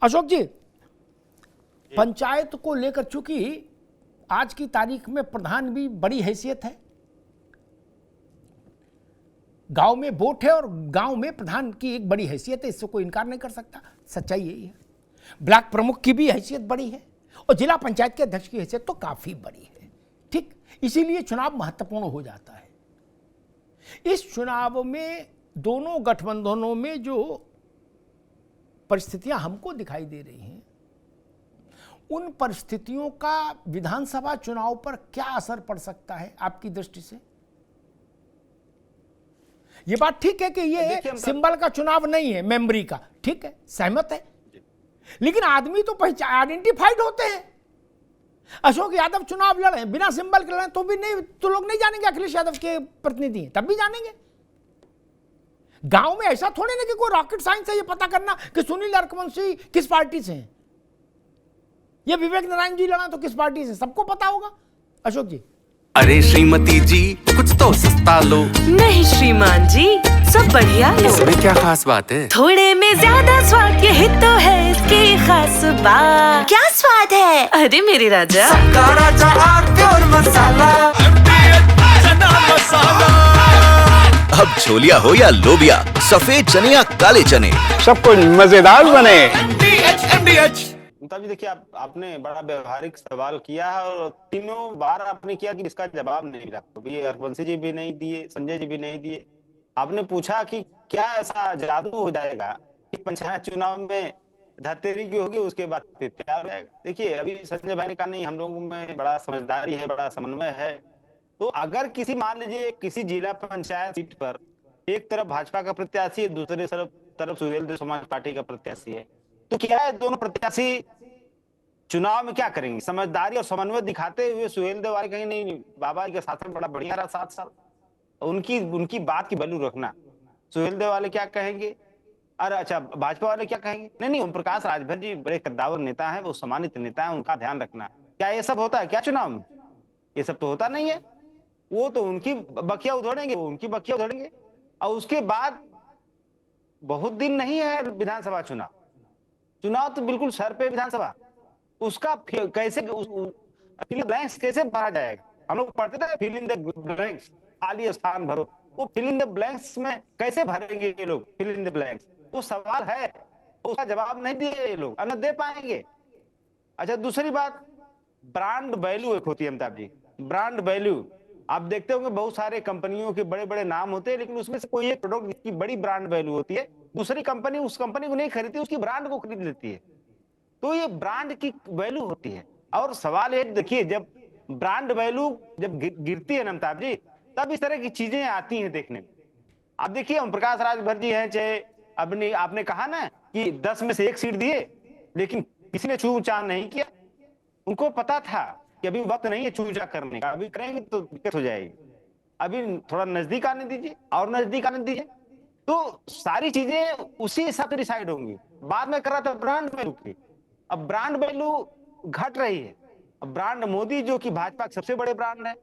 अशोक जी, पंचायत को लेकर चूंकि आज की तारीख में प्रधान भी बड़ी हैसियत है, गांव में वोट है और गांव में प्रधान की एक बड़ी हैसियत है, इससे कोई इनकार नहीं कर सकता, सच्चाई यही है। ब्लॉक प्रमुख की भी हैसियत बड़ी है और जिला पंचायत के अध्यक्ष की हैसियत तो काफी बड़ी है, ठीक। इसीलिए चुनाव महत्वपूर्ण हो जाता है। इस चुनाव में दोनों गठबंधनों में जो परिस्थितियां हमको दिखाई दे रही हैं, उन परिस्थितियों का विधानसभा चुनाव पर क्या असर पड़ सकता है आपकी दृष्टि से? ये बात ठीक है कि ये सिंबल का चुनाव नहीं है, मेमोरी का, ठीक है, सहमत है, लेकिन आदमी तो पहचान आइडेंटिफाइड होते हैं। अशोक यादव चुनाव लड़े बिना सिंबल के लड़े तो भी नहीं, तो लोग नहीं जानेंगे अखिलेश यादव के प्रतिनिधि हैं, तब भी जानेंगे। गांव में ऐसा थोड़ी ना कि कोई रॉकेट साइंस है ये पता करना कि सुनील अरकवंशी किस पार्टी से हैं, ये विवेक नारायण जी लड़ा तो किस पार्टी से, सबको पता होगा। अशोक जी, अरे श्रीमती जी कुछ तो सस्ता लो। नहीं श्रीमान जी, सब बढ़िया लो। इसमें क्या खास बात है? थोड़े में ज्यादा स्वाद, यही तो है इसकी खास बात। क्या स्वाद है? अरे मेरे राजा, राजा प्योर मसाला। अब छोलिया हो या लोबिया, सफेद चने या काले चने, सब कुछ मजेदार बने। जी देखिए, आपने बड़ा व्यवहारिक सवाल किया है और तीनों बार आपने किया कि इसका जवाब नहीं मिला। कभी हरवंशी जी भी नहीं दिए, संजय जी भी नहीं दिए। आपने पूछा कि क्या ऐसा जादू हो जाएगा कि पंचायत चुनाव में धतेरी की होगी उसके बाद तैयार हो जाएगा। देखिए, अभी संजय भाई ने कहा नहीं, हम लोगों में बड़ा समझदारी है, बड़ा समन्वय है। तो अगर किसी, मान लीजिए किसी जिला पंचायत सीट पर एक तरफ भाजपा का प्रत्याशी है, दूसरी तरफ सुहेलदेव समाज पार्टी का प्रत्याशी है, तो क्या है, दोनों प्रत्याशी चुनाव में क्या करेंगे? समझदारी और समन्वय दिखाते हुए सुहेलदेव वाले कहेंगे नहीं, बाबा जी का शासन बड़ा बढ़िया रहा 7 साल, उनकी बात की वैल्यू रखना। सुहेलदेव वाले क्या कहेंगे? अरे अच्छा, भाजपा वाले क्या कहेंगे? नहीं, ओम प्रकाश राजभर जी बड़े कद्दावर नेता है, वो सम्मानित नेता है, उनका ध्यान रखना। क्या ये सब होता है क्या चुनाव में? ये सब तो होता नहीं है। वो तो उनकी बखिया उधेड़ेंगे, और उसके बाद बहुत दिन नहीं है विधानसभा चुनाव तो बिल्कुल सर पे विधानसभा, उसका कैसे फिल ब्लैंक्स कैसे भरा जाएगा? हम लोग पढ़ते थे फिल इन द ब्लैंक्स, खाली स्थान भरो। वो फिल इन द ब्लैंक्स में कैसे भरेंगे ये लोग? फिल इन द ब्लैंक्स वो सवाल है, उसका जवाब नहीं दिए ये लोग, न दे पाएंगे। अच्छा, दूसरी बात, ब्रांड वैल्यू एक होती है अमिताभ जी, ब्रांड वैल्यू। आप देखते होंगे बहुत सारे कंपनियों के बड़े बड़े नाम होते हैं, लेकिन उसमें से कोई एक प्रोडक्ट जिसकी बड़ी ब्रांड वैल्यू होती है, दूसरी कंपनी उस कंपनी को नहीं खरीदती, उसकी ब्रांड को खरीद लेती है। तो ये ब्रांड की वैल्यू होती है। और सवाल है, देखिए, जब ब्रांड वैल्यू जब गिरती है ना अमिताभ जी, तब इस तरह की चीजें आती हैं देखने में। आप देखिए, ओम प्रकाश राजभर जी हैं, चाहे अपनी, आपने कहा ना कि 10 में से 1 सीट दिए, लेकिन किसी ने छूछान नहीं किया। उनको पता था कि अभी वक्त नहीं है छूछा करने का, अभी करेंगे तो दिक्कत हो जाएगी, अभी थोड़ा नजदीक आने दीजिए और नजदीक आने दीजिए, तो सारी चीजें उसी हिसाब से डिसाइड होंगी। बाद में कर रहा था ब्रांड वैल्यू की, अब ब्रांड वैल्यू घट रही है। अब ब्रांड मोदी जो कि भाजपा के सबसे बड़े ब्रांड है,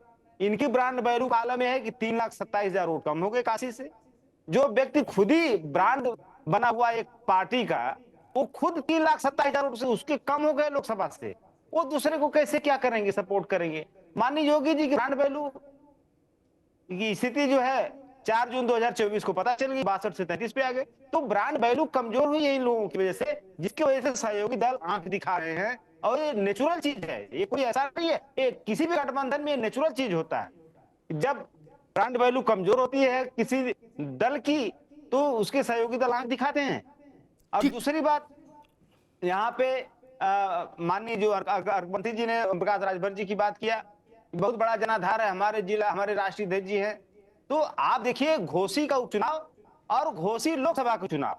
इनकी ब्रांड वैल्यू काला में है कि 3,27,000 वोट कम हो गए काशी से। जो व्यक्ति खुद ही ब्रांड बना हुआ एक पार्टी का, वो खुद 3,27,000 वोट से उसके कम हो गए लोकसभा से, वो दूसरे को कैसे क्या करेंगे, सपोर्ट करेंगे? माननीय योगी जी की ब्रांड वैल्यू की स्थिति जो है 4 जून 2024 को पता चल गई, 62 से 33 पे आ गए। तो ब्रांड वैल्यू कमजोर हुई है इन लोगों की वजह से, जिसकी वजह से सहयोगी दल आंख दिखा रहे हैं। और ये नेचुरल चीज है, ये कोई ऐसा नहीं है, ये किसी भी गठबंधन में नेचुरल चीज होता है। जब ब्रांड वैल्यू कमजोर होती है किसी दल की, तो उसके सहयोगी दल आंख दिखाते हैं। अब दूसरी बात, यहाँ पे माननीय जो अरकवंशी जी ने ओम प्रकाश राजभर जी की बात किया, बहुत बड़ा जनाधार है हमारे जिला, हमारे राष्ट्रीय अध्यक्ष जी हैं। तो आप देखिए, घोसी का उपचुनाव और घोसी लोकसभा का चुनाव,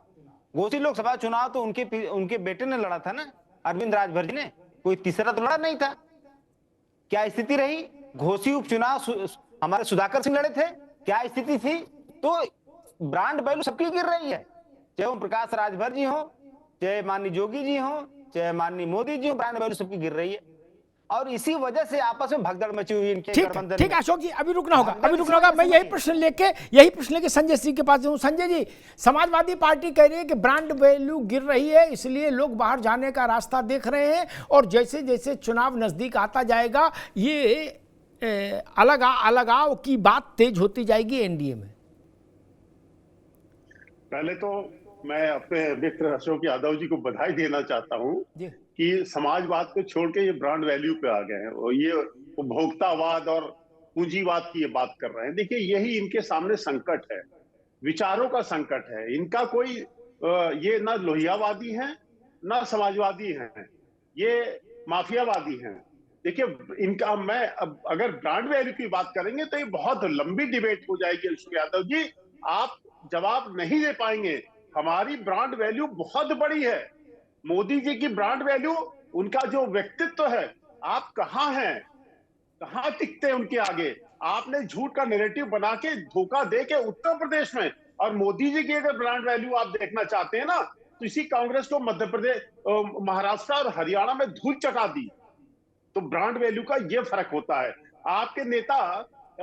घोसी लोकसभा चुनाव तो उनके बेटे ने लड़ा था ना, अरविंद राजभर जी ने, कोई तीसरा तो लड़ा नहीं था। क्या स्थिति रही? घोसी उपचुनाव हमारे सुधाकर सिंह लड़े थे, क्या स्थिति थी? तो ब्रांड वैल्यू सबकी गिर रही है, चाहे ओम प्रकाश राजभर जी हो, चाहे माननीय योगी जी हो, चाहे माननीय मोदी जी हो, ब्रांड वैल्यू सबकी गिर रही है। और इसी वजह से आपस में भगदड़ मची हुई इनके ठीक गठबंधन ठीक में। अशोक जी, अभी रुकना होगा, भगदड़ अभी इसी रुकना होगा। वजह मैं से यही मची। प्रश्न लेके संजय सिंह के पास जाऊं। संजय जी, समाजवादी पार्टी कह रही है कि ब्रांड वैल्यू गिर रही है, इसलिए लोग बाहर जाने का रास्ता देख रहे हैं, और जैसे जैसे चुनाव नजदीक आता जाएगा ये अलगाव की बात तेज होती जाएगी एनडीए में। पहले तो मैं अपने मित्र अशोक यादव जी को बधाई देना चाहता हूं जी। कि समाजवाद को छोड़ के ये ब्रांड वैल्यू पे आ गए हैं और ये उपभोक्तावाद और पूंजीवाद की ये बात कर रहे हैं। देखिए, यही इनके सामने संकट है, विचारों का संकट है। इनका कोई ये ना लोहियावादी है ना समाजवादी हैं, ये माफियावादी हैं। देखिए, इनका मैं अगर ब्रांड वैल्यू की बात करेंगे तो ये बहुत लंबी डिबेट हो जाएगी। अशोक यादव जी, आप जवाब नहीं दे पाएंगे। हमारी ब्रांड वैल्यू बहुत बड़ी है। मोदी जी की ब्रांड वैल्यू, उनका जो व्यक्तित्व है, आप कहां हैं, कहां टिकते हैं उनके आगे। आपने झूठ का नैरेटिव बना के धोखा दे के उत्तर प्रदेश में, और मोदी जी की अगर ब्रांड वैल्यू आप देखना चाहते हैं ना, तो इसी कांग्रेस को मध्य प्रदेश, महाराष्ट्र और हरियाणा में धूल चटा दी। तो ब्रांड वैल्यू का ये फर्क होता है। आपके नेता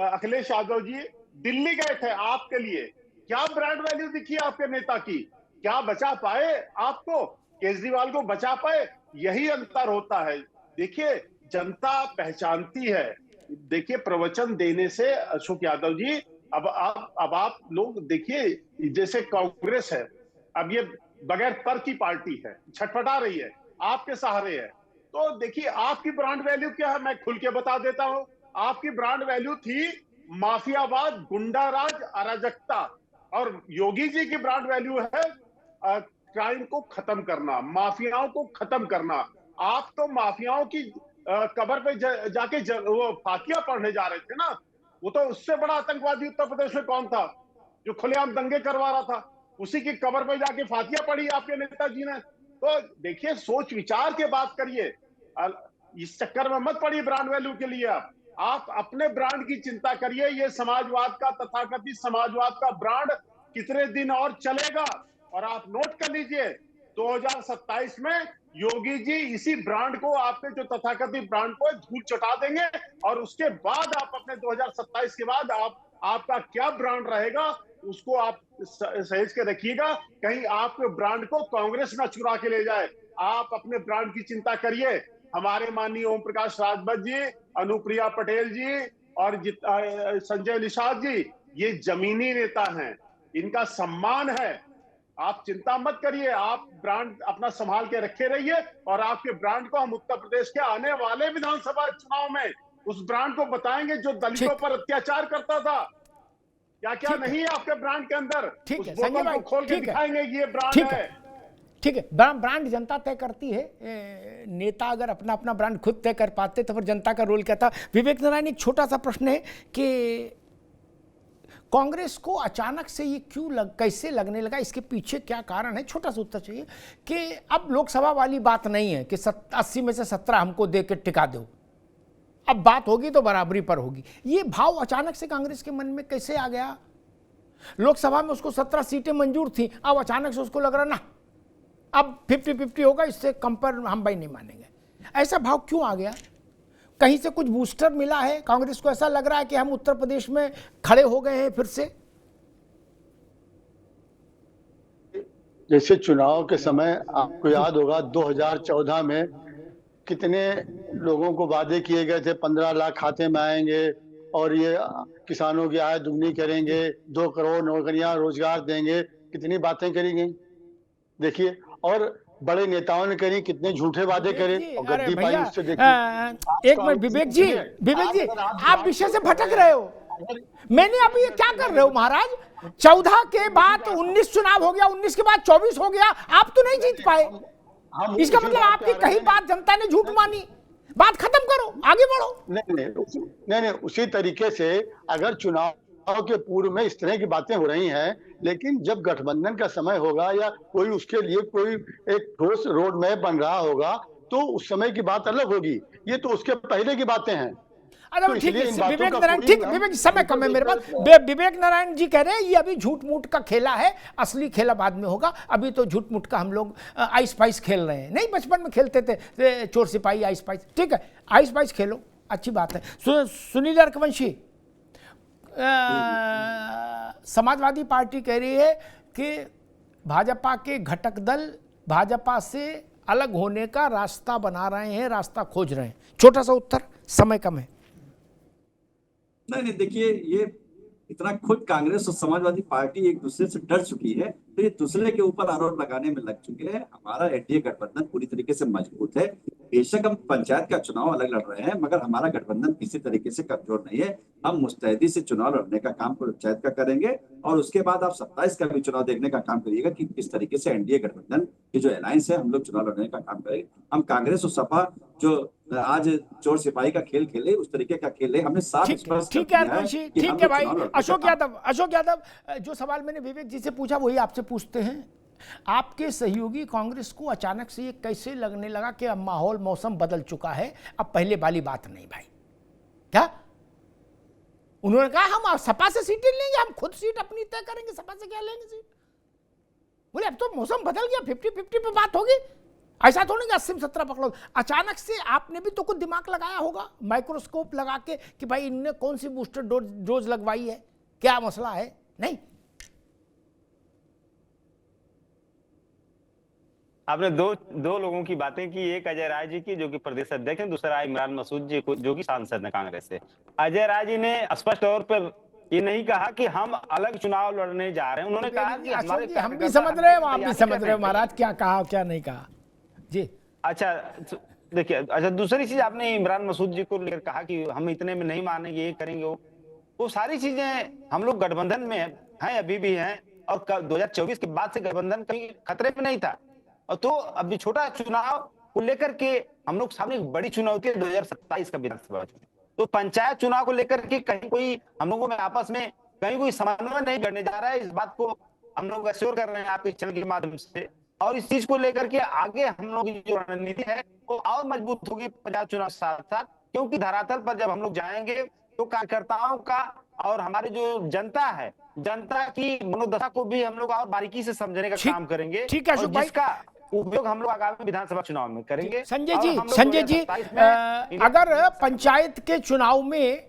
अखिलेश यादव जी दिल्ली गए थे आपके लिए, क्या ब्रांड वैल्यू दिखी आपके नेता की? क्या बचा पाए आपको? केजरीवाल को बचा पाए? यही अंतर होता है। देखिए, जनता पहचानती है। देखिए, प्रवचन देने से अशोक यादव जी, अब आप लोग देखिए, जैसे कांग्रेस है, अब ये बगैर पर की पार्टी है, छटपटा रही है, आपके सहारे है। तो देखिए, आपकी ब्रांड वैल्यू क्या है, मैं खुल के बता देता हूं। आपकी ब्रांड वैल्यू थी माफियावाद, गुंडाराज, अराजकता, और योगी जी की ब्रांड वैल्यू है क्राइम को खत्म करना, माफियाओं को खत्म करना। आप तो माफियाओं की कब्र पे जाके वो फातिया पढ़ने जा रहे थे ना। वो तो उससे बड़ा आतंकवादी उत्तर प्रदेश में कौन था जो खुलेआम दंगे करवा रहा था? उसी की कब्र पे जाके फातिया पढ़ी आपके नेताजी ने। तो देखिए, सोच विचार के बात करिए, इस चक्कर में मत पड़िए ब्रांड वैल्यू के लिए। आप अपने ब्रांड की चिंता करिए। ये समाजवाद का, तथाकथित समाजवाद का ब्रांड कितने दिन और चलेगा? और आप नोट कर लीजिए, 2027 में योगी जी इसी ब्रांड को, आपके जो तथाकथित ब्रांड को धूल चटा देंगे, और उसके बाद आप अपने 2027 के बाद आपका क्या ब्रांड रहेगा उसको आप सहेज के रखिएगा। कहीं आपके ब्रांड को कांग्रेस ना चुरा के ले जाए। आप अपने ब्रांड की चिंता करिए। हमारे माननीय ओम प्रकाश राजभर जी, अनुप्रिया पटेल जी और संजय निषाद जी, ये जमीनी नेता हैं, इनका सम्मान है। आप चिंता मत करिए, आप ब्रांड अपना संभाल के रखे रहिए, और आपके ब्रांड को हम उत्तर प्रदेश के आने वाले विधानसभा चुनाव में उस ब्रांड को बताएंगे जो दलितों पर अत्याचार करता था। क्या क्या नहीं है आपके ब्रांड के अंदर, उस बोतल को खोल के दिखाएंगे ये ब्रांड है। ठीक है, ब्रांड जनता तय करती है। नेता अगर अपना अपना ब्रांड खुद तय कर पाते तो फिर जनता का रोल क्या था? विवेक नारायण, एक छोटा सा प्रश्न है कि कांग्रेस को अचानक से ये कैसे लगने लगा, इसके पीछे क्या कारण है? छोटा सा उत्तर चाहिए कि अब लोकसभा वाली बात नहीं है कि 80 में से 17 हमको दे के टिका दो। अब बात होगी तो बराबरी पर होगी। ये भाव अचानक से कांग्रेस के मन में कैसे आ गया? लोकसभा में उसको 17 सीटें मंजूर थी, अब अचानक से उसको लग रहा ना अब 50-50 होगा, इससे कम पर हम भाई नहीं मानेंगे। ऐसा भाव क्यों आ गया? कहीं से कुछ बूस्टर मिला है कांग्रेस को? ऐसा लग रहा है कि हम उत्तर प्रदेश में खड़े हो गए हैं फिर से? जैसे चुनाव के समय आपको याद होगा 2014 में कितने लोगों को वादे किए गए थे, 15 लाख खाते में आएंगे और ये किसानों की आय दुगनी करेंगे, 2 करोड़ नौकरियां रोजगार देंगे, कितनी बातें करी गई देखिए। और बड़े नेताओं ने करी, कितने झूठे वादे करे और गद्दी पाई उससे देखिए। एक मिनट विवेक जी, आप विषय से भटक रहे हो। मैंने अभी ये क्या कर रहे हो महाराज? 14 के बाद 19 चुनाव हो गया, 19 के बाद 24 हो गया, आप तो नहीं जीत पाए। इसका मतलब आपकी कहीं बात जनता ने झूठ मानी। बात खत्म करो, आगे बढ़ो। नहीं, उसी तरीके से अगर चुनाव के पूर्व में इस तरह की बातें हो रही हैं, लेकिन जब गठबंधन का समय होगा या कोई उसके लिए कोई एक ठोस रोड मैप बन रहा होगा तो उस समय की बात अलग होगी। ये तो उसके पहले की बातें हैं। अरे तो ठीक इसलिए है, इन बातों विवेक का नारायण, कोई ठीक, हम विवेक समय कम है मेरे पास। विवेक नारायण जी कह रहे हैं ये अभी झूठ मूठ का खेला है, असली खेला बाद में होगा, अभी तो झूठ मूठ का हम लोग आइस पाइस खेल रहे हैं। नहीं, बचपन में खेलते थे चोर सिपाही आइस पाइस, ठीक है, आइस पाइस खेलो, अच्छी बात है। सुनील रघुवंशी, समाजवादी पार्टी कह रही है कि भाजपा के घटक दल भाजपा से अलग होने का रास्ता बना रहे हैं, रास्ता खोज रहे हैं। छोटा सा उत्तर, समय कम है। नहीं, देखिए, ये इतना खुद कांग्रेस और समाजवादी पार्टी एक दूसरे से डर चुकी है, तो ये दूसरे के ऊपर आरोप लगाने में लग चुके हैं। हमारा एनडीए गठबंधन पूरी तरीके से मजबूत है। बेशक हम पंचायत का चुनाव अलग लड़ रहे हैं, मगर हमारा गठबंधन किसी तरीके से कमजोर नहीं है। हम मुस्तैदी से चुनाव लड़ने का काम पंचायत का करेंगे, और उसके बाद आप 27 का भी चुनाव देखने का काम करिएगा कि किस तरीके से एनडीए गठबंधन की जो अलायंस है, हम लोग चुनाव लड़ने का काम करेंगे। हम कांग्रेस और सपा जो आज चोर सिपाही का खेल खेले, उस तरीके का खेले, हमने साफ स्पष्ट ठीक है भाई। अशोक यादव, जो सवाल मैंने विवेक जी से पूछा वही आपसे पूछते हैं। आपके सहयोगी कांग्रेस को अचानक से ये कैसे लगने लगा कि अब माहौल मौसम बदल चुका है, अब पहले वाली बात नहीं भाई? क्या उन्होंने कहा हम सपा से सीटें लेंगे, हम खुद सीट अपनी तय करेंगे, सपा से क्या लेंगे सीट? बोले अब तो मौसम बदल गया, 50-50 पे बात होगी। ऐसा थोड़ी 80-70 पकड़ो। अचानक से आपने भी तो कुछ दिमाग लगाया होगा, माइक्रोस्कोप लगा के, कि भाई इनने कौन सी बूस्टर डोज लगवाई है, क्या मसला है? नहीं, आपने दो लोगों की बातें की, एक अजय राय जी की जो कि प्रदेश अध्यक्ष हैं, दूसरा इमरान मसूद जी जो कि सांसद हैं कांग्रेस से। अजय राय जी ने स्पष्ट तौर पर ये नहीं कहा कि हम अलग चुनाव लड़ने जा रहे हैं, उन्होंने कहा कि हमारे हम भी समझ रहे हैं, आप भी समझ रहे हो महाराज, क्या कहा क्या नहीं कहा जी। अच्छा देखिए, अच्छा दूसरी चीज आपने इमरान मसूद जी को लेकर कहा कि हम इतने में नहीं मानेंगे, ये करेंगे, वो सारी चीजें हम लोग गठबंधन में हैं, अभी भी हैं, और 2024 के बाद से गठबंधन कहीं खतरे में नहीं था। और तो अभी छोटा चुनाव को लेकर के हम लोग सामने एक बड़ी चुनौती है 2027 का विधानसभा चुनाव, तो पंचायत चुनाव को लेकर के कहीं कोई हम लोगों में आपस में कहीं कोई समन्वय नहीं करने जा रहा है। इस बात को हम लोग एश्योर कर रहे हैं आपके चैनल के माध्यम से, और इस चीज को लेकर के आगे हम लोग की जो रणनीति है वो और मजबूत होगी पंचायत चुनाव के साथ साथ, क्योंकि धरातल पर जब हम लोग जाएंगे तो कार्यकर्ताओं का और हमारी जो जनता है, जनता की मनोदशा को भी हम लोग और बारीकी से समझने का काम करेंगे। ठीक है, जिसका उपयोग हम लोग आगामी विधानसभा चुनाव में करेंगे। संजय जी, अगर पंचायत के चुनाव में,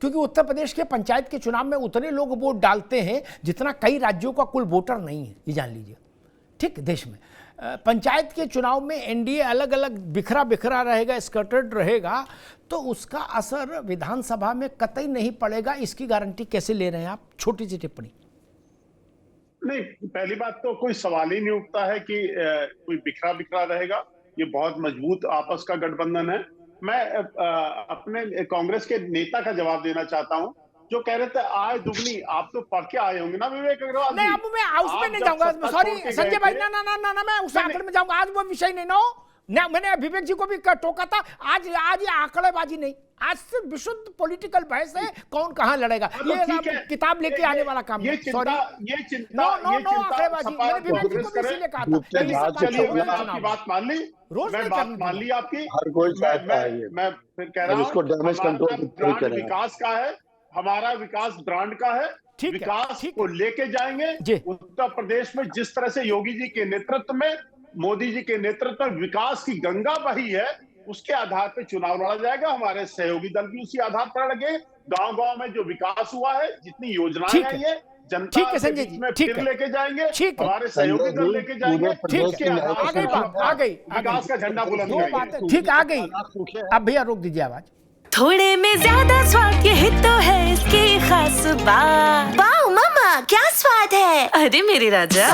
क्योंकि उत्तर प्रदेश के पंचायत के चुनाव में उतने लोग वोट डालते हैं जितना कई राज्यों का कुल वोटर नहीं है, ये जान लीजिए, ठीक, देश में पंचायत के चुनाव में एनडीए अलग अलग बिखरा रहेगा, स्कैटर्ड रहेगा, तो उसका असर विधानसभा में कतई नहीं पड़ेगा। इसकी गारंटी कैसे ले रहे हैं आप? छोटी सी टिप्पणी। नहीं, पहली बात तो कोई सवाल ही नहीं उठता है कि कोई बिखरा रहेगा। ये बहुत मजबूत आपस का गठबंधन है। मैं अपने कांग्रेस के नेता का जवाब देना चाहता हूं जो कह रहे थे आय दुगनी। आप तो पढ़ के आए होंगे ना विवेक अग्रवाल? नहीं, अब मैं उसमें नहीं जाऊंगा, सॉरी संजय भाई, ना मैं उस आंकड़े में जाऊंगा, आज वो विषय नहीं ना। मैंने विवेक जी को भी टोका था, आज ये आंकड़ेबाजी नहीं, आज सिर्फ विशुद्ध पॉलिटिकल बहस है, कौन कहाँ लड़ेगा, ये किताब लेके आने वाला काम है। सॉरी, नो आंकड़ेबाजी, मैंने विवेक जी को भी इसीलिए कहा था। आपकी बात मान ली, मैं बात मान ली आपकी। हर कोई चाहता है ये, मैं फिर कह रहा हूँ, इसको डैमेज कंट्रोल विकास का है, हमारा विकास ब्रांड का है, विकास को लेके जाएंगे। उत्तर प्रदेश में जिस तरह से योगी जी के नेतृत्व में, मोदी जी के नेतृत्व में विकास की गंगा बही है, उसके आधार पर चुनाव लड़ा जाएगा। हमारे सहयोगी दल भी उसी आधार पर लगे। गांव-गांव में जो विकास हुआ है, जितनी योजनाएं हैं, ये जनता के बीच में फिर लेके जाएंगे, हमारे सहयोगी दल लेके जाएंगे। आ गई विकास का झंडा बुलंद करेंगे। ठीक, आ गई। अब भैया रोक दीजिए आवाज। थोड़े में ज्यादा स्वाद, यही तो है इसकी खास बात। वाओ मामा, क्या स्वाद है! अरे मेरे राजा,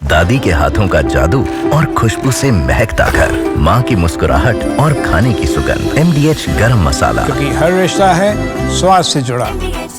दादी के हाथों का जादू और खुशबू से महकता घर, माँ की मुस्कुराहट और खाने की सुगंध। MDH गरम मसाला, क्योंकि हर रिश्ता है स्वाद से जुड़ा।